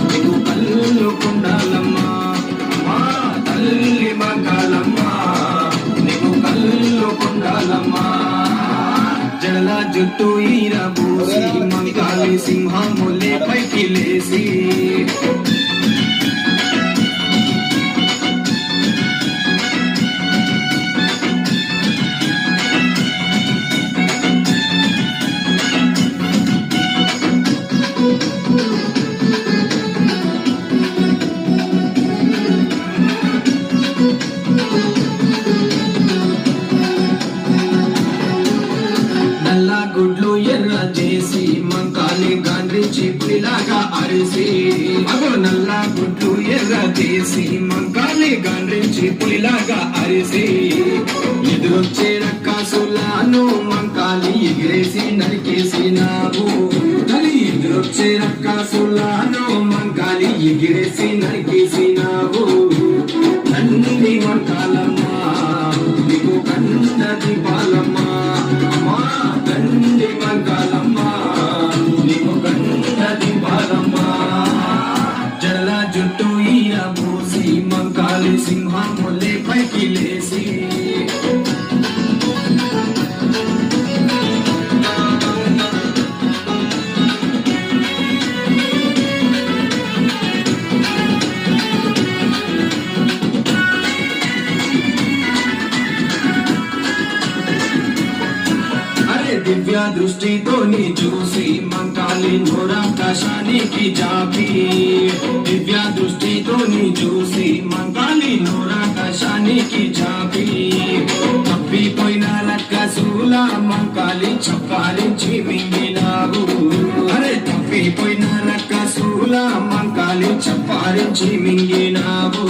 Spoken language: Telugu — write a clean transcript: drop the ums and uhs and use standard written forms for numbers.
నీకు కళ్ళు కుండాలమ్మా మా తల్లి మంకాలమ్మా నీకు కళ్ళు కుండాలమ్మా జడల జుట్టు ఈరబూసి మంకాలి సింహములే పైకి లేసి గుడ్లు ఎర్ర చేసి మంకాలి గాండ్రించి పులిలాగా అరిసి అగో నల్ల గుడ్లు ఎర్ర చేసి మంకాలి గాండ్రించి పులిలాగా అరిసి ఎదురొచ్చే రక్కాసులాను మంకాలి ఎగిరేసి నరికేసినావు ఎదురొచ్చే రక్కాసులాను మంకాలి ఎగిరేసి నరికేసినావు నంది మంకాలమ్మా నీకు కన్నది బాలమ్మా తండ్రి మంకాలమ్మా నీకు కన్నది బాలమ్మా జడల జుట్టు ఈరబూసి మంకాలి సింహములే పైకి లేసి దివ్య దృష్టితో నీ చూసి మంకాలి నోరాకాశానికి జాపి దివ్య దృష్టితో నీ చూసి మంకాలి నోరాకాశానికి జాపి తప్పిపోయిన రక్కసుల మంకాలి చప్పారించి మింగినావు అరే తప్పిపోయిన రక్కసుల మంకాలి చప్పారించి మింగినావు